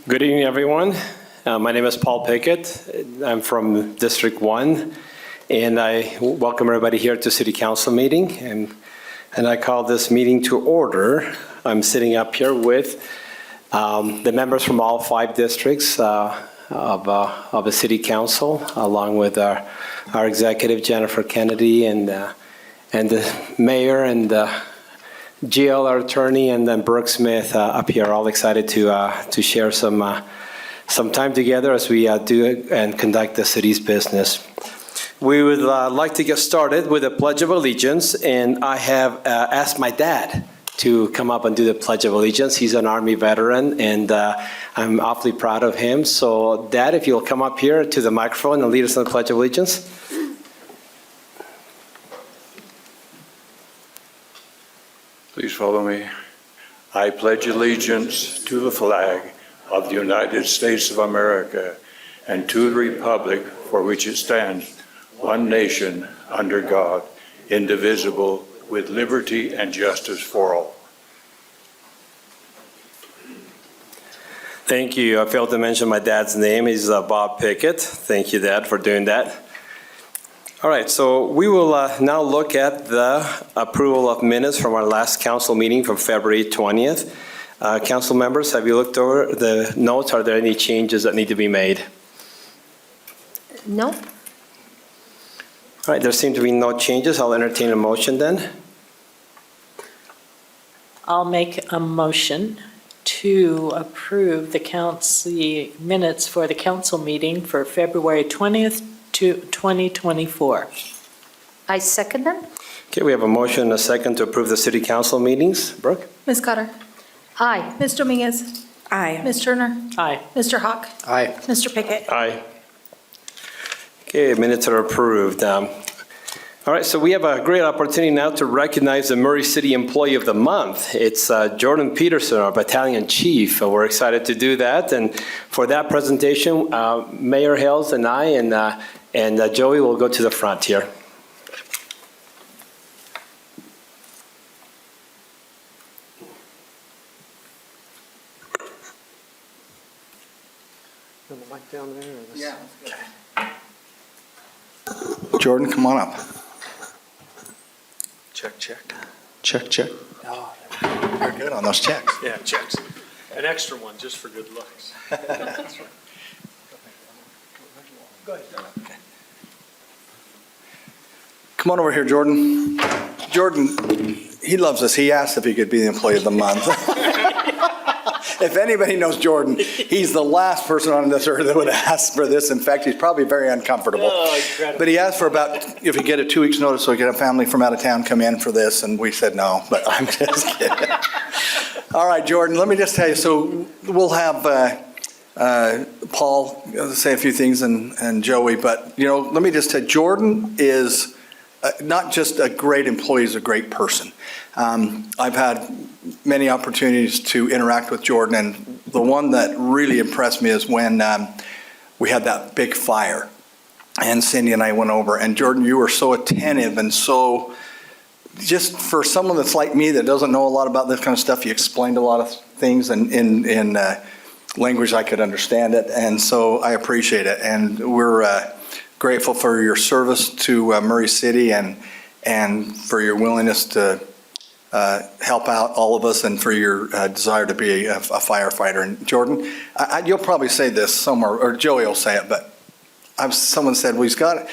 Good evening, everyone. My name is Paul Pickett. I'm from District 1, and I welcome everybody here to City Council meeting, and I call this meeting to order. I'm sitting up here with the members from all 5 districts of the City Council, along with our executive, Jennifer Kennedy, and the mayor, and GL, our attorney, and then Brooke Smith up here, all excited to share some time together as we do and conduct the city's business. We would like to get started with the Pledge of Allegiance, and I have asked my dad to come up and do the Pledge of Allegiance. He's an Army veteran, and I'm awfully proud of him. So, Dad, if you'll come up here to the microphone and lead us in the Pledge of Allegiance. Please follow me. I pledge allegiance to the flag of the United States of America and to the republic for which it stands, one nation, under God, indivisible, with liberty and justice for all. Thank you. I failed to mention my dad's name. He's Bob Pickett. Thank you, Dad, for doing that. All right, so we will now look at the approval of minutes from our last council meeting from February 20th. Council members, have you looked over the notes? Are there any changes that need to be made? No. All right, there seem to be no changes. I'll entertain a motion then. I'll make a motion to approve the minutes for the council meeting for February 20th to 2024. I second them. Okay, we have a motion and a second to approve the city council meetings. Brooke? Ms. Cutter? Aye. Ms. Dominguez? Aye. Ms. Turner? Aye. Mr. Hawk? Aye. Mr. Pickett? Aye. Okay, minutes are approved. All right, so we have a great opportunity now to recognize the Murray City Employee of the Month. It's Jordan Peterson, our battalion chief. We're excited to do that. And for that presentation, Mayor Hales and I and Joey will go to the front here. The mic down there? Or this? Yeah. Jordan, come on up. Check, check. Check, check. Oh, You're good on those checks. yeah, checks. An extra one just for good looks. That's right. Go ahead. Okay. Come on over here, Jordan. Jordan, he loves us. He asked if he could be the Employee of the Month. If anybody knows Jordan, he's the last person on this earth that would ask for this. In fact, he's probably very uncomfortable. Oh, incredible. But he asked for about, if he get a 2 weeks notice so he get a family from out of town come in for this, and we said no, but I'm just kidding. All right, Jordan, let me just tell you, so we'll have Paul say a few things and Joey, but let me just tell you, Jordan is not just a great employee, he's a great person. I've had many opportunities to interact with Jordan, and the one that really impressed me is when we had that big fire, and Cindy and I went over, and Jordan, you were so attentive and so, just for someone that's like me that doesn't know a lot about this kind of stuff, you explained a lot of things in language I could understand it, and so I appreciate it, and we're grateful for your service to Murray City and for your willingness to help out all of us and for your desire to be a firefighter. And Jordan, you'll probably say this somewhere, or Joey will say it, but someone said, well, he's got a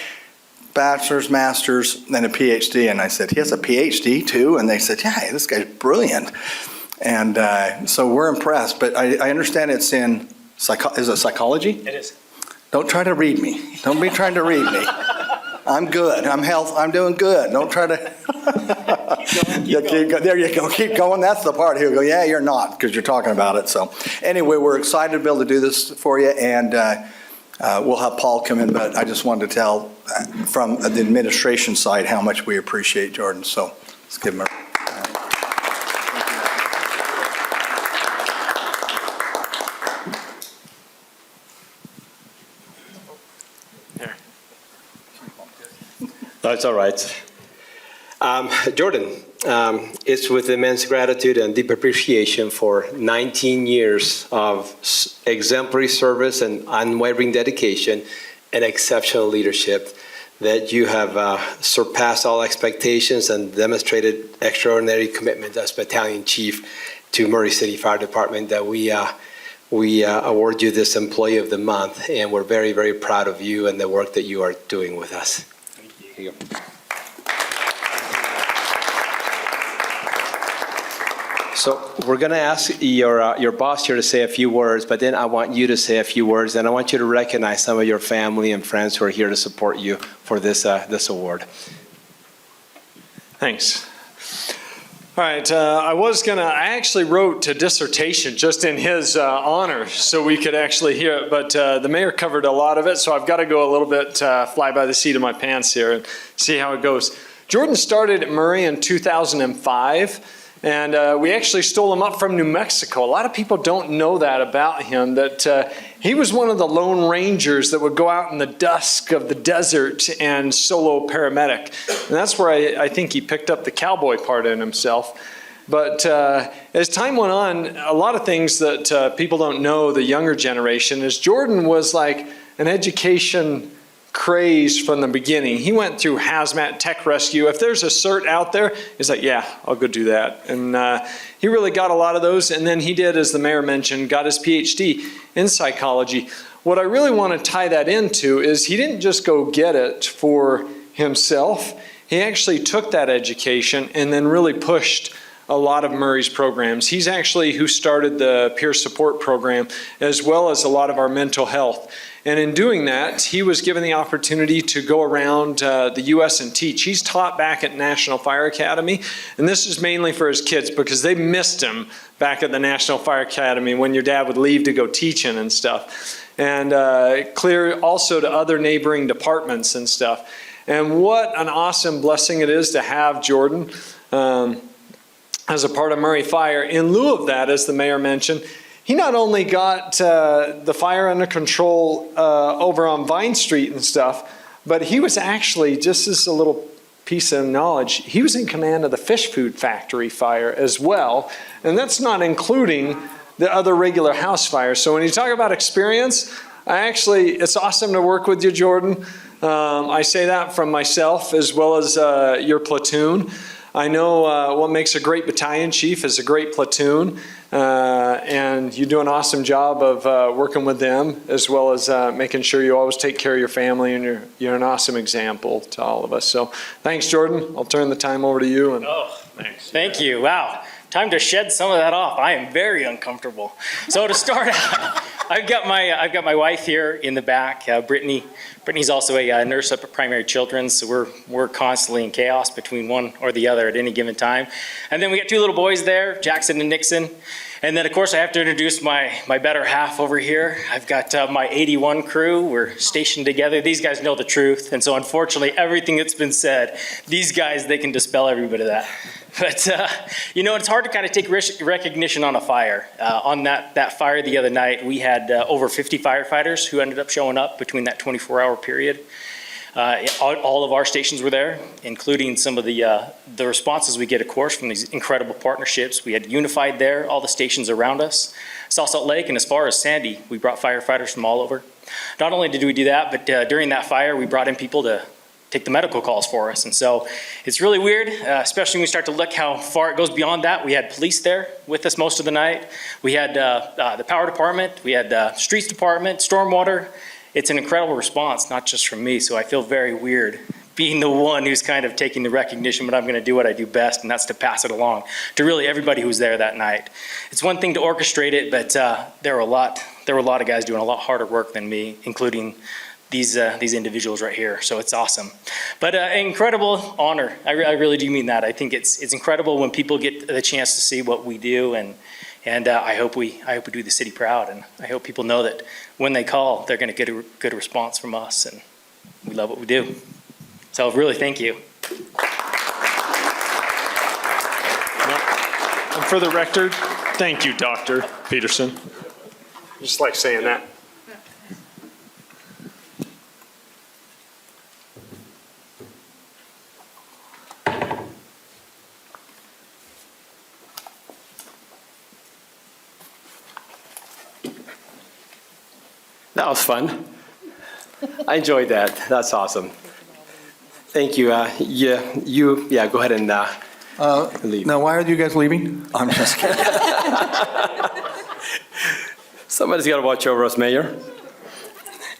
bachelor's, master's, and a PhD. And I said, he has a PhD too? And they said, yeah, this guy's brilliant. And so we're impressed. But I understand it's in, is it psychology? It is. Don't try to read me. Don't be trying to read me. I'm good. I'm doing good. Don't try to. There you go. Keep going. That's the part he'll go, yeah, you're not, because you're talking about it. So anyway, we're excited to be able to do this for you, and we'll have Paul come in, but I just wanted to tell from the administration side how much we appreciate Jordan. So let's give him a. That's all right. Jordan, it's with immense gratitude and deep appreciation for 19 years of exemplary service and unwavering dedication and exceptional leadership that you have surpassed all expectations and demonstrated extraordinary commitment as Battalion Chief to Murray City Fire Department that we award you this Employee of the Month, and we're very, very proud of you and the work that you are doing with us. Thank you. So we're going to ask your boss here to say a few words, but then I want you to say a few words, and I want you to recognize some of your family and friends who are here to support you for this award. Thanks. All right, I actually wrote a dissertation just in his honor so we could actually hear it, but the mayor covered a lot of it, so I've got to go a little bit fly by the seat of my pants here and see how it goes. Jordan started at Murray in 2005. And we actually stole him up from New Mexico. A lot of people don't know that about him, that he was one of the Lone Rangers that would go out in the dusk of the desert and solo paramedic. And that's where I think he picked up the cowboy part in himself. But as time went on, a lot of things that people don't know, the younger generation, is Jordan was like an education craze from the beginning. He went through hazmat, tech rescue. If there's a cert out there, he's like, yeah, I'll go do that. And he really got a lot of those. And then he did, as the mayor mentioned, got his PhD in psychology. What I really want to tie that into is he didn't just go get it for himself. He actually took that education and then really pushed a lot of Murray's programs. He's actually who started the peer support program, as well as a lot of our mental health. And in doing that, he was given the opportunity to go around the U.S. and teach. He's taught back at National Fire Academy, and this is mainly for his kids because they missed him back at the National Fire Academy when your dad would leave to go teaching and stuff. And clear also to other neighboring departments and stuff. And what an awesome blessing it is to have Jordan as a part of Murray Fire. In lieu of that, as the mayor mentioned, he not only got the fire under control over on Vine Street and stuff, but he was actually, just as a little piece of knowledge, he was in command of the fish food factory fire as well. And that's not including the other regular house fires. So when you talk about experience, it's awesome to work with you, Jordan. I say that from myself as well as your platoon. I know what makes a great battalion chief is a great platoon, and you do an awesome job of working with them, as well as making sure you always take care of your family, and you're an awesome example to all of us. So thanks, Jordan. I'll turn the time over to you. And Thanks. Thank you. Wow. Time to shed some of that off. I am very uncomfortable. So to start out, I've got my wife here in the back, Brittany. Brittany's also a nurse up at Primary Children's, so we're constantly in chaos between one or the other at any given time. And then we got two little boys there, Jackson and Nixon. And then, of course, I have to introduce my better half over here. I've got my 81 crew. We're stationed together. These guys know the truth. And so, unfortunately, everything that's been said, these guys, they can dispel every bit of that. But, it's hard to kind of take recognition on a fire. On that fire the other night, we had over 50 firefighters who ended up showing up between that 24-hour period. All of our stations were there, including some of the responses we get, of course, from these incredible partnerships. We had Unified there, all the stations around us. South Salt Lake, and as far as Sandy, we brought firefighters from all over. Not only did we do that, but during that fire, we brought in people to take the medical calls for us. And so it's really weird, especially when we start to look how far it goes beyond that. We had police there with us most of the night. We had the power department. We had streets department, stormwater. It's an incredible response, not just from me. So I feel very weird being the one who's kind of taking the recognition, but I'm going to do what I do best, and that's to pass it along to really everybody who was there that night. It's one thing to orchestrate it, but there were a lot of guys doing a lot harder work than me, including these individuals right here. So it's awesome. But incredible honor. I really do mean that. I think it's incredible when people get the chance to see what we do, and I hope we do the city proud, and I hope people know that when they call, they're going to get a good response from us, and we love what we do. So really, thank you. And for the record, thank you, Dr. Peterson. Just like saying that. That was fun. I enjoyed that. That's awesome. Thank you. Yeah, go ahead and leave. Now, why are you guys leaving? I'm just kidding. Somebody's got to watch over us, Mayor.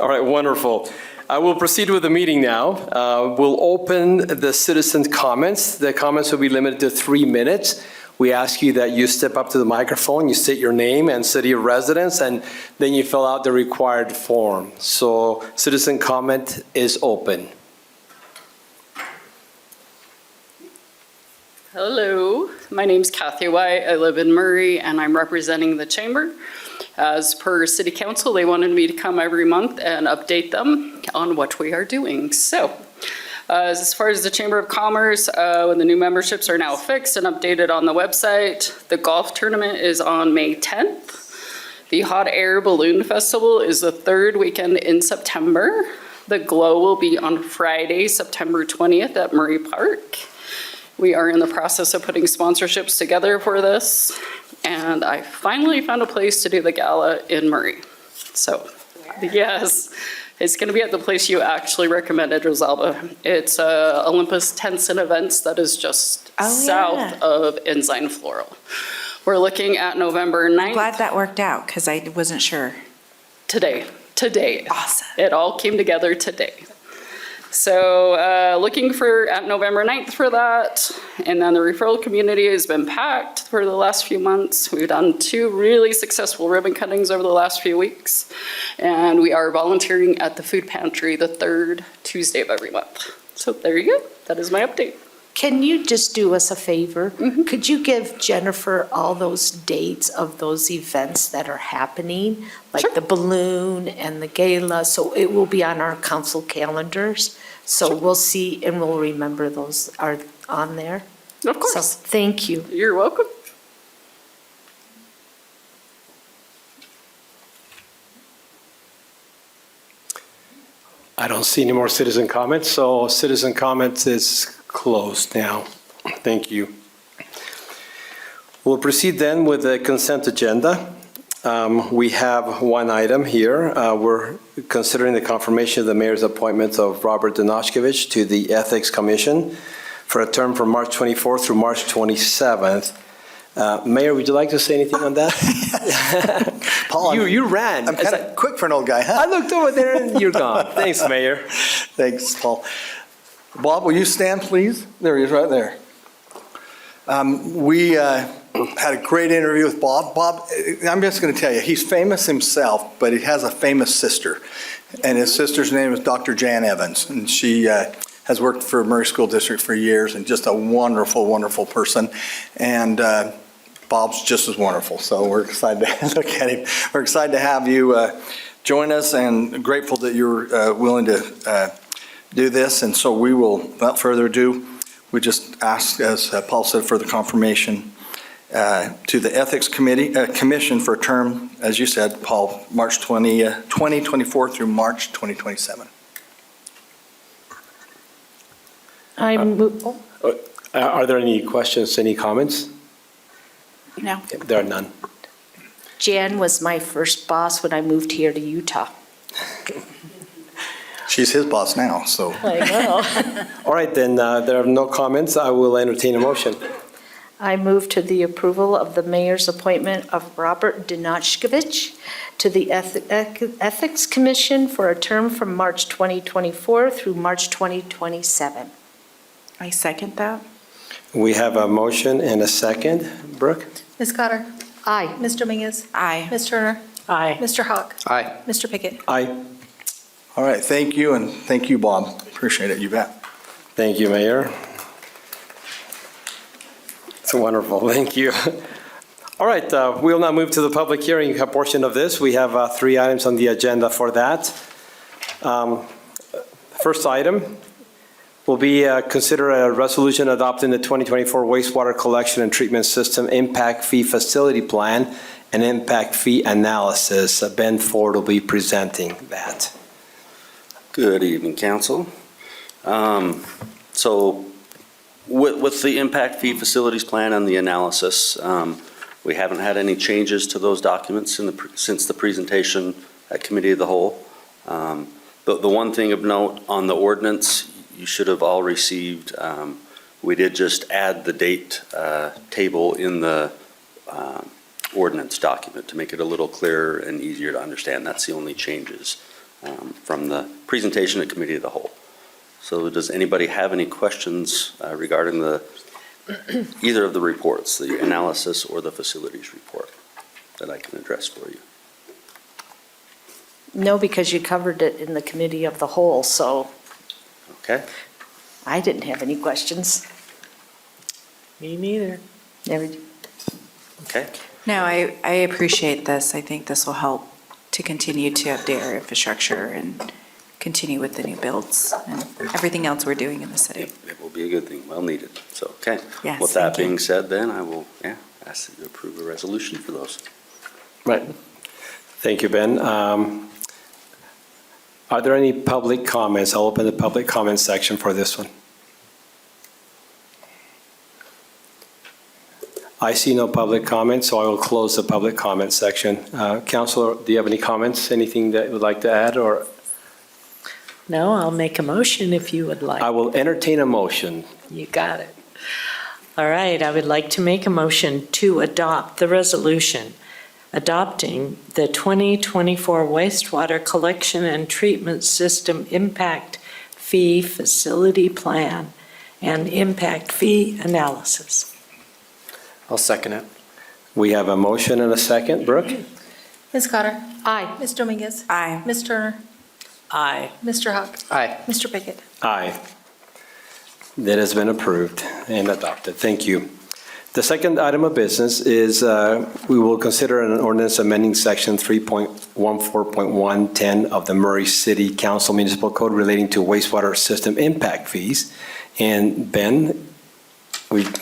All right, wonderful. We'll proceed with the meeting now. We'll open the citizen comments. The comments will be limited to 3 minutes. We ask you that you step up to the microphone, you state your name and city of residence, and then you fill out the required form. So citizen comment is open. Hello, my name's Kathy White. I live in Murray and I'm representing the chamber. As per city council, they wanted me to come every month and update them on what we are doing. So as far as the Chamber of Commerce, when the new memberships are now fixed and updated on the website, the golf tournament is on May 10th. The Hot Air Balloon Festival is the 3rd weekend in September. The Glow will be on Friday, September 20th at Murray Park. We are in the process of putting sponsorships together for this, and I finally found a place to do the gala in Murray. So, yes, it's going to be at the place you actually recommended, Rosalba. It's Olympus Tents and Events that is just south of Ensign Floral. We're looking at November 9th. Glad that worked out, because I wasn't sure. Today. Awesome. It all came together today. So looking for at November 9th for that. And then the referral community has been packed for the last few months. We've done 2 really successful ribbon cuttings over the last few weeks. And we are volunteering at the food pantry the 3rd Tuesday of every month. So there you go. That is my update. Can you just do us a favor? Could you give Jennifer all those dates of those events that are happening? Like Sure. the balloon and the gala, so it will be on our council calendars. So we'll see and we'll remember those are on there. Of So course. thank you. You're welcome. I don't see any more citizen comments, so citizen comments is closed now. Thank you. We'll proceed then with the consent agenda. We have one item here. We're considering the confirmation of the mayor's appointment of Robert Dinoshkevich to the Ethics Commission for a term from March 24th through March 27th. Mayor, would you like to say anything on that? Paul, You ran. I'm kind of quick for an old guy, huh? I looked over there and you're gone. Thanks, Mayor. Thanks, Paul. Bob, will you stand, please? There he is, right there. We had a great interview with Bob. Bob, I'm just going to tell you, he's famous himself, but he has a famous sister. And his sister's name is Dr. Jan Evans. And she has worked for Murray School District for years and just a wonderful, wonderful person. And Bob's just as wonderful. So we're excited to look at him. We're excited to have you join us and grateful that you're willing to do this. And so we will, without further ado, we just ask, as Paul said, for the confirmation to the Ethics Commission for a term, as you said, Paul, March 2024 through March 2027. Are there any questions, any comments? No. There are none. Jan was my first boss when I moved here to Utah. She's his boss now, so. I know. All right, then, there are no comments. I will entertain a motion. I move to the approval of the mayor's appointment of Robert Dinoshkevich to the Ethics Commission for a term from March 2024 through March 2027. I second that. We have a motion and a second. Brooke? Ms. Cotter? Aye. Ms. Dominguez? Aye. Ms. Turner? Aye. Mr. Hawk? Aye. Mr. Pickett? Aye. All right, thank you, and thank you, Bob. Appreciate it, you bet. Thank you, Mayor. It's wonderful, thank you. All right, we'll now move to the public hearing portion of this. We have 3 items on the agenda for that. First item will be consider a resolution adopting the 2024 wastewater collection and treatment system impact fee facility plan and impact fee analysis. Ben Ford will be presenting that. Good evening, council. So with the impact fee facilities plan and the analysis, we haven't had any changes to those documents since the presentation at Committee of the Whole. The one thing of note on the ordinance, you should have all received, we did just add the date table in the ordinance document to make it a little clearer and easier to understand. That's the only changes from the presentation at Committee of the Whole. So does anybody have any questions regarding either of the reports, the analysis or the facilities report, that I can address for you? No, because you covered it in the committee of the whole, so Okay. I didn't have any questions. Me neither. Never- Okay. No, I appreciate this. I think this will help to continue to update our infrastructure and continue with the new builds and everything else we're doing in the city. It will be a good thing, well needed. So, okay. Yes, With that thank you. being said, then I will, ask that you approve a resolution for those. Right. Thank you, Ben. Are there any public comments? I'll open the public comment section for this one. I see no public comments, so I will close the public comment section. Counselor, do you have any comments? Anything that you would like to add, or No, I'll make a motion if you would like. I will entertain a motion. You got it. All right, I would like to make a motion to adopt the resolution adopting the 2024 wastewater collection and treatment system impact fee facility plan and impact fee analysis. I'll second it. We have a motion and a second. Brooke? Ms. Cotter? Aye. Ms. Dominguez? Aye. Ms. Turner? Aye. Mr. Hawk? Aye. Mr. Pickett? Aye. That has been approved and adopted. Thank you. The second item of business is we will consider an ordinance amending section 3.14.110 of the Murray City Council Municipal Code relating to wastewater system impact fees. And Ben, would you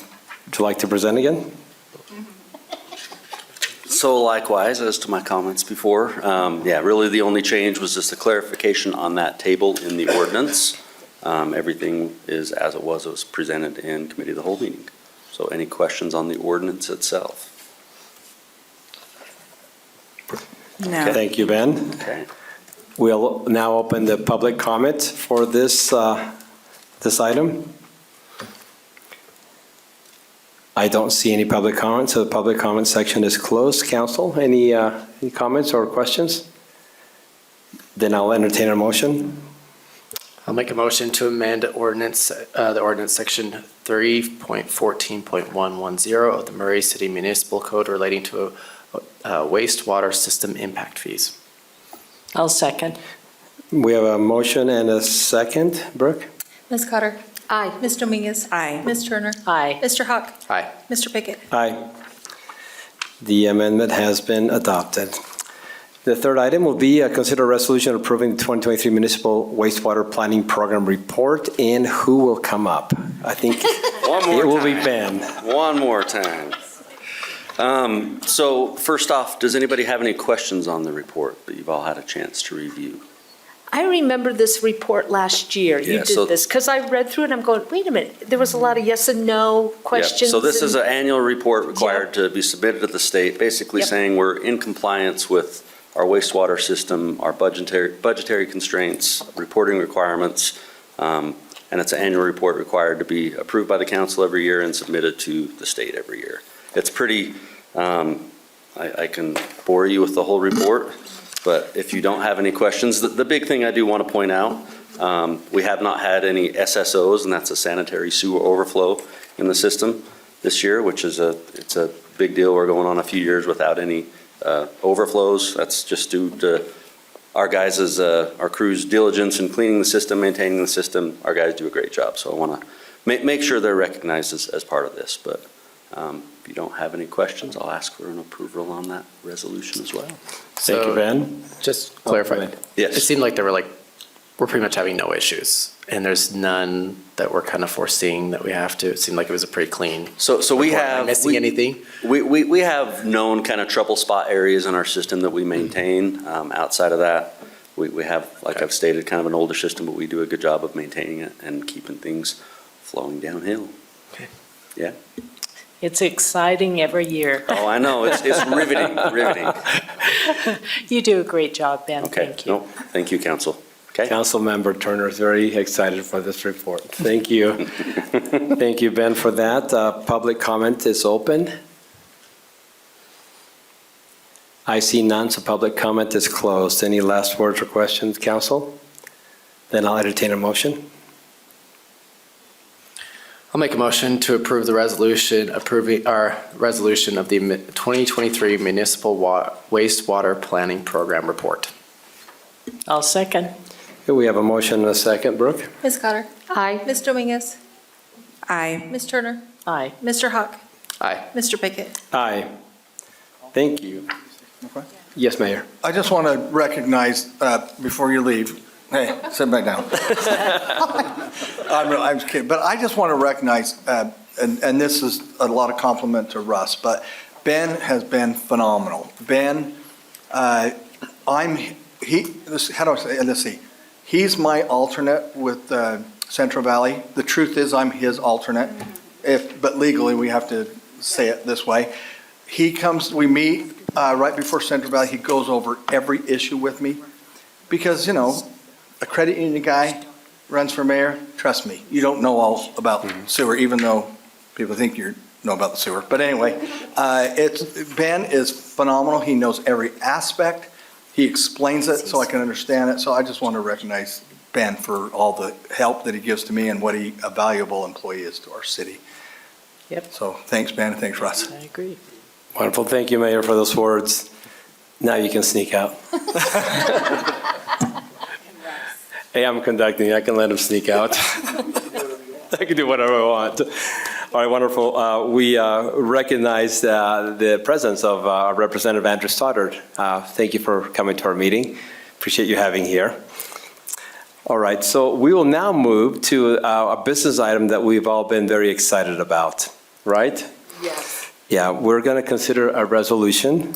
like to present again? So likewise, as to my comments before, really the only change was just a clarification on that table in the ordinance. Everything is as it was presented in Committee of the Whole meeting. So any questions on the ordinance itself? No. Thank you, Ben. Okay. We'll now open the public comment for this item. I don't see any public comments, so the public comment section is closed. Council, any comments or questions? Then I'll entertain a motion. I'll make a motion to amend the ordinance section 3.14.110 of the Murray City Municipal Code relating to wastewater system impact fees. I'll second. We have a motion and a second. Brooke? Ms. Cotter? Aye. Ms. Dominguez? Aye. Ms. Turner? Aye. Mr. Hawk? Aye. Mr. Pickett? Aye. The amendment has been adopted. The third item will be consider a resolution approving the 2023 Municipal Wastewater Planning Program Report, and who will come up? I think One more it will be time. Ben. One more time. So first off, does anybody have any questions on the report that you've all had a chance to review? I remember this report last year. You Yeah, so- did this, because I read through it, I'm going, wait a minute, there was a lot of yes and no questions. So this is and- an annual report required to be submitted to the state, basically Yep. saying we're in compliance with our wastewater system, our budgetary constraints, reporting requirements, and it's an annual report required to be approved by the council every year and submitted to the state every year. It's pretty, I can bore you with the whole report, but if you don't have any questions, the big thing I do want to point out, we have not had any SSOs, and that's a sanitary sewer overflow in the system this year, which is it's a big deal. We're going on a few years without any overflows. That's just due to our guys' our crew's diligence in cleaning the system, maintaining the system. Our guys do a great job, so I want to make sure they're recognized as part of this. But if you don't have any questions, I'll ask for an approval on that resolution as well. Thank you, Ben. Just clarify. go ahead. It Yes. seemed like we're pretty much having no issues, and there's none that we're kind of foreseeing that we have to. It seemed like it was a pretty clean. So we report. Am I have. missing anything? We have known kind of trouble spot areas in our system that we maintain. Outside of that, we have, like I've stated, kind of an older system, but we do a good job of maintaining it and keeping things flowing downhill. Okay. Yeah. It's exciting every year. Oh, I know, it's riveting, riveting. You do a great job, Ben. Okay, Thank you. no, thank you, council. Okay? Councilmember Turner is very excited for this report. Thank you. Thank you, Ben, for that. Public comment is open. I see none, so public comment is closed. Any last words or questions, council? Then I'll entertain a motion. I'll make a motion to approve the resolution approving our resolution of the 2023 Municipal Wastewater Planning Program Report. I'll second. Okay, we have a motion and a second. Brooke? Ms. Cotter? Aye. Ms. Dominguez? Aye. Ms. Turner? Aye. Mr. Hawk? Aye. Mr. Pickett? Aye. Thank you. Okay. Yes, Mayor. I just want to recognize, before you leave, hey, sit back down. I'm just kidding, but I just want to recognize, and this is a lot of compliment to Russ, but Ben has been phenomenal. Ben, how do I say, let's see, he's my alternate with Central Valley. The truth is, I'm his alternate, but legally, we have to say it this way. He comes, we meet right before Central Valley, he goes over every issue with me, because, a credit union guy runs for mayor, trust me, you don't know all about sewer, even though people think you know about the sewer. But anyway, Ben is phenomenal. He knows every aspect. He explains it so I can understand it. So I just want to recognize Ben for all the help that he gives to me and what a valuable employee is to our city. Yep. So thanks, Ben, and thanks, Russ. I agree. Wonderful. Thank you, Mayor, for those words. Now you can sneak out. Hey, I'm conducting. I can let him sneak out. I can do whatever I want. All right, wonderful. We recognize the presence of Representative Andrew Stoddard. Thank you for coming to our meeting. Appreciate you having here. All right, so we will now move to a business item that we've all been very excited about, right? Yes. Yeah, we're going to consider a resolution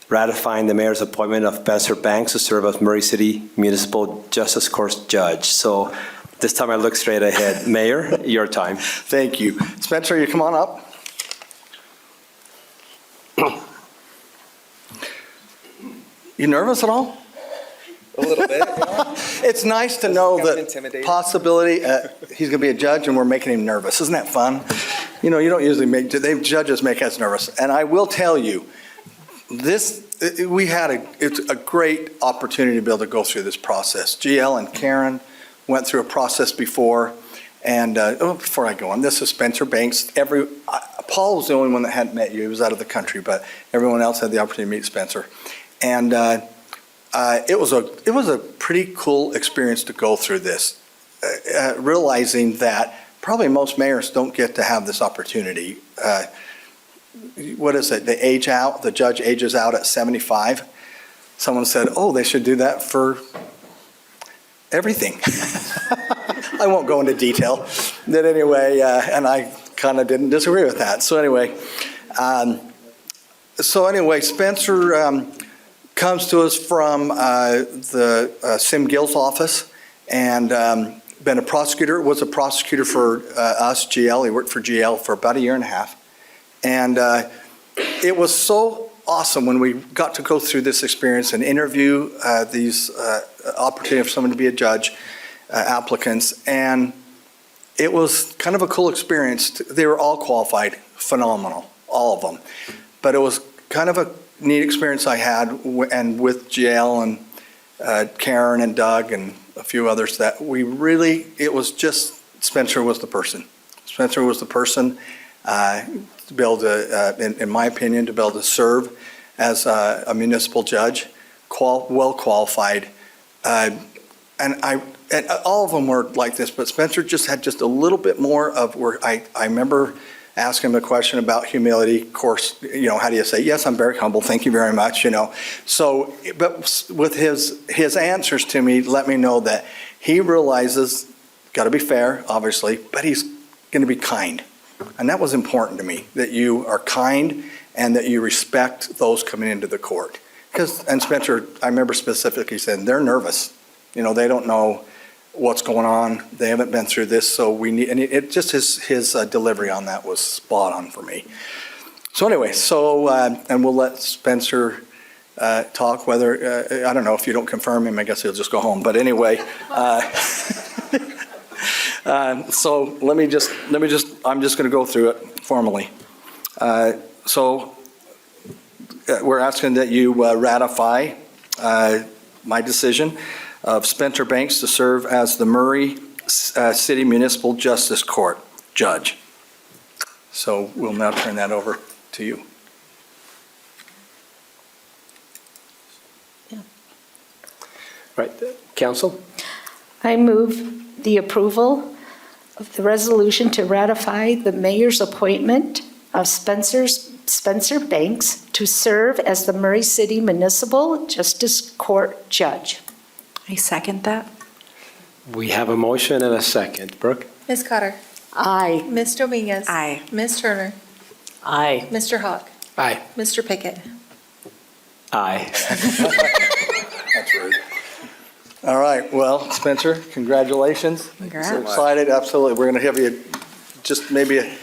ratifying the mayor's appointment of Spencer Banks to serve as Murray City Municipal Justice Court Judge. So this time I look straight ahead. Mayor, your time. Thank you. Spencer, you come on up. You nervous at all? A little bit. It's nice to know Kind of that intimidating. possibility, he's going to be a judge and we're making him nervous. Isn't that fun? You don't usually judges make us nervous. And I will tell you, it's a great opportunity to be able to go through this process. GL and Karen went through a process before. And before I go on, this is Spencer Banks. Paul was the only one that hadn't met you. He was out of the country, but everyone else had the opportunity to meet Spencer. And it was a pretty cool experience to go through this, realizing that probably most mayors don't get to have this opportunity. What is it? The judge ages out at 75. Someone said, oh, they should do that for everything. I won't go into detail. But anyway, and I kind of didn't disagree with that. So anyway, Spencer comes to us from the Sim Gill's office and been a prosecutor, was a prosecutor for us, GL. He worked for GL for about a year and a half. And it was so awesome when we got to go through this experience and interview these opportunity for someone to be a judge, applicants. And it was kind of a cool experience. They were all qualified, phenomenal, all of them. But it was kind of a neat experience I had and with GL and Karen and Doug and a few others that it was just, Spencer was the person. Spencer was the person to be able to, in my opinion, to be able to serve as a municipal judge, well qualified. And all of them were like this, but Spencer just had just a little bit more of where I remember asking him a question about humility. Of course, how do you say, yes, I'm very humble, thank you very much, So, but with his answers to me, let me know that he realizes, got to be fair, obviously, but he's going to be kind. And that was important to me, that you are kind and that you respect those coming into the court. And Spencer, I remember specifically saying, they're nervous. They don't know what's going on. They haven't been through this, so we need, and it just his delivery on that was spot on for me. So anyway, and we'll let Spencer talk, whether, I don't know, if you don't confirm him, I guess he'll just go home. But anyway, so let me just, I'm just going to go through it formally. So we're asking that you ratify my decision of Spencer Banks to serve as the Murray City Municipal Justice Court Judge. So we'll now turn that over to you. Right, council? I move the approval of the resolution to ratify the mayor's appointment of Spencer Banks to serve as the Murray City Municipal Justice Court Judge. I second that. We have a motion and a second. Brooke? Ms. Cotter? Aye. Ms. Dominguez? Aye. Ms. Turner? Aye. Mr. Hawk? Aye. Mr. Pickett? Aye. That's rude. All right, well, Spencer, congratulations. Congrats. So excited, absolutely. We're going to have you just maybe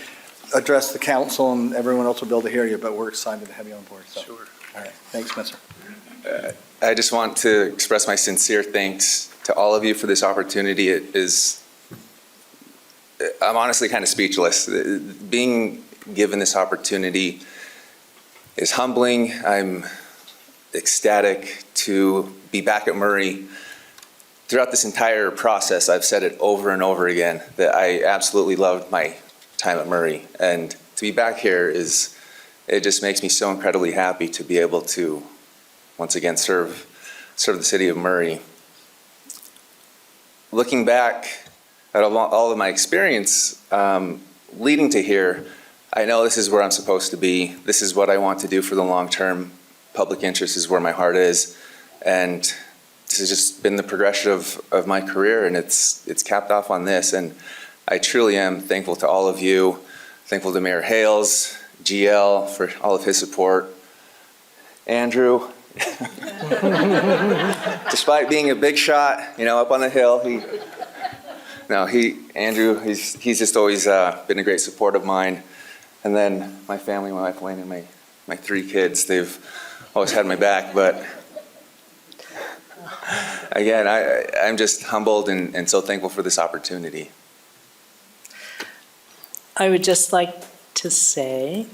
address the council, and everyone else will be able to hear you, but we're excited to have you on board. So. Sure. All right, thanks, Spencer. I just want to express my sincere thanks to all of you for this opportunity. I'm honestly kind of speechless. Being given this opportunity is humbling. I'm ecstatic to be back at Murray. Throughout this entire process, I've said it over and over again that I absolutely loved my time at Murray. And to be back here it just makes me so incredibly happy to be able to once again serve the city of Murray. Looking back at all of my experience leading to here, I know this is where I'm supposed to be. This is what I want to do for the long term. Public interest is where my heart is. And this has just been the progression of my career, and it's capped off on this. And I truly am thankful to all of you, thankful to Mayor Hales, GL for all of his support, Andrew, despite being a big shot, up on the hill, Andrew, he's just always been a great support of mine. And then my family, my wife Wayne, and my 3 kids, they've always had my back. But again, I'm just humbled and so thankful for this opportunity. I would just like to say,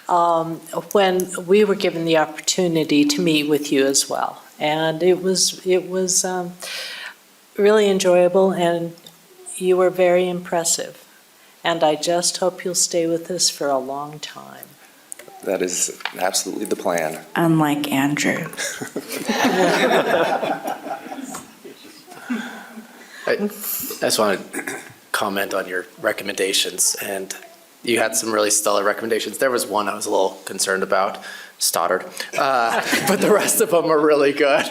when we were given the opportunity to meet with you as well, and it was really enjoyable, and you were very impressive. And I just hope you'll stay with us for a long time. That is absolutely the plan. Unlike Andrew. I just want to comment on your recommendations, and you had some really stellar recommendations. There was one I was a little concerned about, Stoddard, but the rest of them are really good.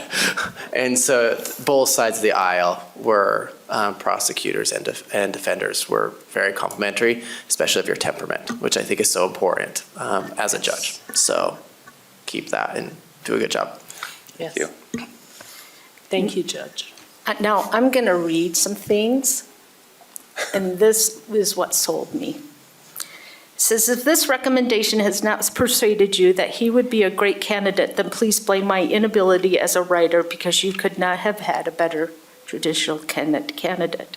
And so both sides of the aisle were prosecutors and defenders were very complimentary, especially of your temperament, which I think is so important as a judge. So keep that and do a good job. Yes. Thank you. Thank you, Judge. Now, I'm going to read some things, and this is what sold me. It says, if this recommendation has not persuaded you that he would be a great candidate, then please blame my inability as a writer, because you could not have had a better judicial candidate.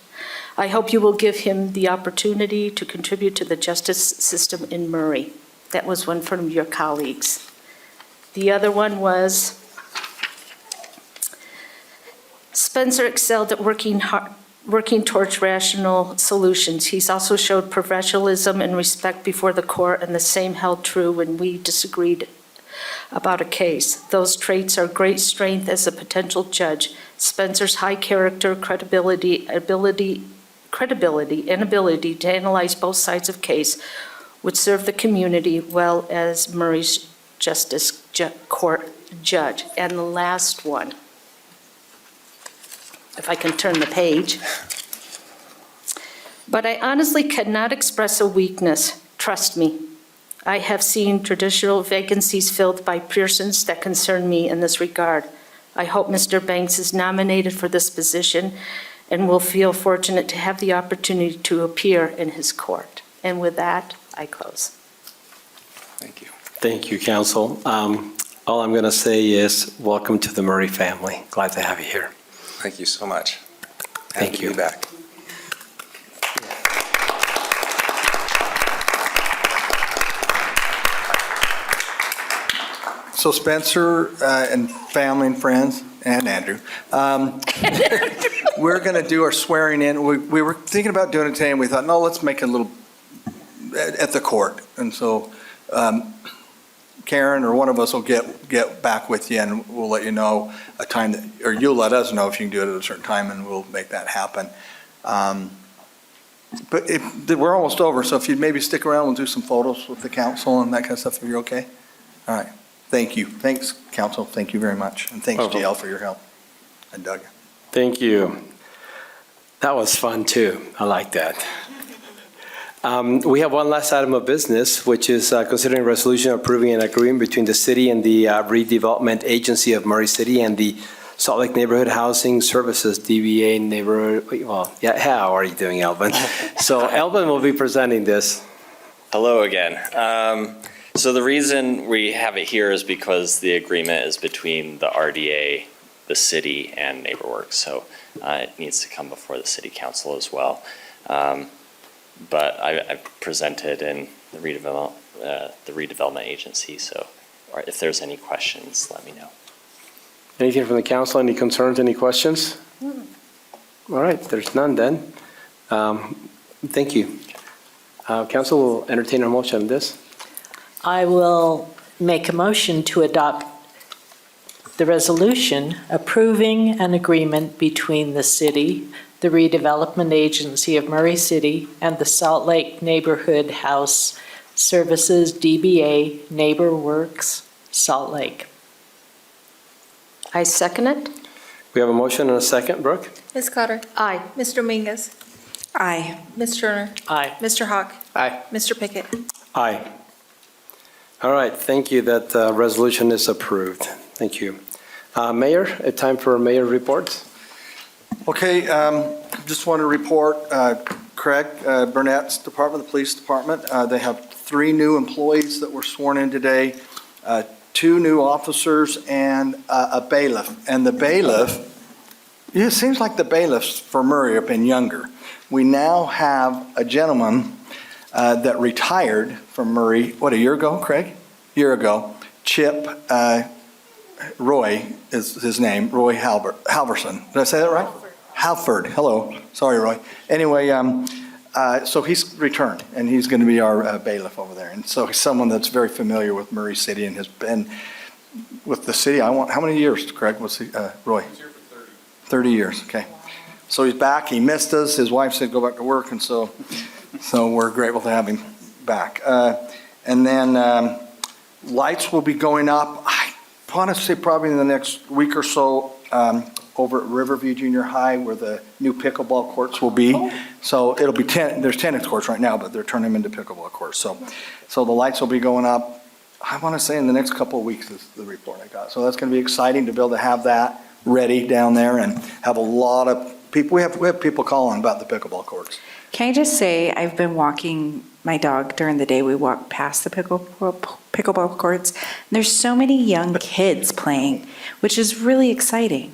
I hope you will give him the opportunity to contribute to the justice system in Murray. That was one from your colleagues. The other one was, Spencer excelled at working towards rational solutions. He's also showed professionalism and respect before the court, and the same held true when we disagreed about a case. Those traits are great strength as a potential judge. Spencer's high character, credibility, and ability to analyze both sides of case would serve the community well as Murray's Justice Court judge. And the last one, if I can turn the page. But I honestly cannot express a weakness. Trust me. I have seen traditional vacancies filled by persons that concern me in this regard. I hope Mr. Banks is nominated for this position and will feel fortunate to have the opportunity to appear in his court. And with that, I close. Thank you. Thank you, Council. All I'm going to say is welcome to the Murray family. Glad to have you here. Thank you so much. Thank Happy you. to be back. So Spencer and family and friends, and Andrew, we're going to do our swearing in. We were thinking about doing it today, and we thought, no, let's make it a little at the court. And so Karen or one of us will get back with you, and we'll let you know a time, or you'll let us know if you can do it at a certain time, and we'll make that happen. But we're almost over, so if you'd maybe stick around, we'll do some photos with the council and that kind of stuff, if you're okay? All right. Thank you. Thanks, council. Thank you very much. And thanks, Welcome. JL, for your help. And Doug. Thank you. That was fun, too. I like that. We have one last item of business, which is considering a resolution approving an agreement between the city and the Redevelopment Agency of Murray City and the Salt Lake Neighborhood Housing Services, DBA neighborhood. Well, yeah, how are you doing, Elvin? So Elvin will be presenting this. Hello again. So the reason we have it here is because the agreement is between the RDA, the city, and NeighborWorks. So it needs to come before the city council as well. But I've presented in the redevelopment agency. So if there's any questions, let me know. Anything from the council? Any concerns? Any questions? All right, there's none then. Thank you. Council will entertain a motion on this. I will make a motion to adopt the resolution approving an agreement between the city, the Redevelopment Agency of Murray City, and the Salt Lake Neighborhood House Services, DBA NeighborWorks, Salt Lake. I second it. We have a motion and a second. Brooke? Ms. Cotter? Aye. Mr. Dominguez? Aye. Ms. Turner? Aye. Mr. Hawk? Aye. Mr. Pickett? Aye. All right, thank you. That resolution is approved. Thank you. Mayor, time for mayor reports. Okay, just want to report Craig Burnett's department, the police department. They have 3 new employees that were sworn in today, 2 new officers, and a bailiff. And the bailiff, it seems like the bailiffs for Murray have been younger. We now have a gentleman that retired from Murray, what, a year ago, Craig? Year ago. Chip Roy is his name, Roy Halverson. Did I say that right? Halford. Hello. Sorry, Roy. Anyway, so he's returned, and he's going to be our bailiff over there. And so he's someone that's very familiar with Murray City and has been with the city. How many years, Craig? Was he, Roy? He's here for 30. 30 years, okay. So he's back. He missed us. His wife said go back to work, and so we're grateful to have him back. And then lights will be going up, I want to say probably in the next week or so, over at Riverview Junior High where the new pickleball courts will be. So it'll be there's tennis courts right now, but they're turning them into pickleball courts. So the lights will be going up, I want to say in the next couple of weeks is the report I got. So that's going to be exciting to be able to have that ready down there and have a lot of people. We have people calling about the pickleball courts. Can I just say, I've been walking my dog during the day. We walk past the pickleball courts. And there's so many young kids playing, which is really exciting.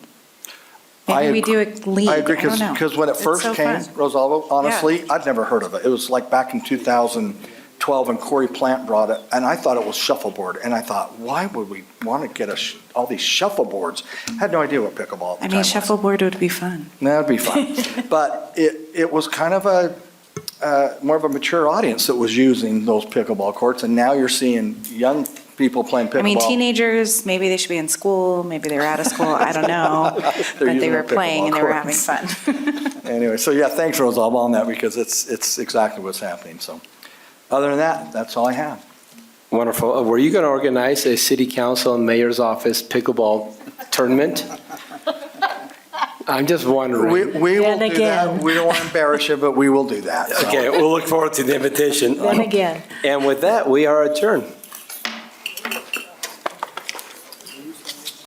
Maybe we do a league. I agree, don't know. because when it It's first so came, fun. Rosalvo, honestly, I'd never heard of it. It was like back in 2012 and Corey Plant brought it, and I thought it was shuffleboard. And I thought, why would we want to get all these shuffleboards? I had no idea what pickleball at the I time mean, was. shuffleboard would be fun. That'd be fun. But it was kind of more of a mature audience that was using those pickleball courts, and now you're seeing young people playing pickleball. I mean, teenagers, maybe they should be in school, maybe they're out of school, I don't know. But they using were the playing and they were having pickleball fun. Anyway, so yeah, thanks, Rosalba, on that, because it's exactly what's happening. So other than that, that's all I have. Wonderful. Were you going to organize a city council and mayor's office pickleball tournament? I'm just wondering. We will And do again. that. We don't want to embarrass you, but we will do that. So. Okay, we'll look forward to the invitation. Then again. And with that, we are adjourned.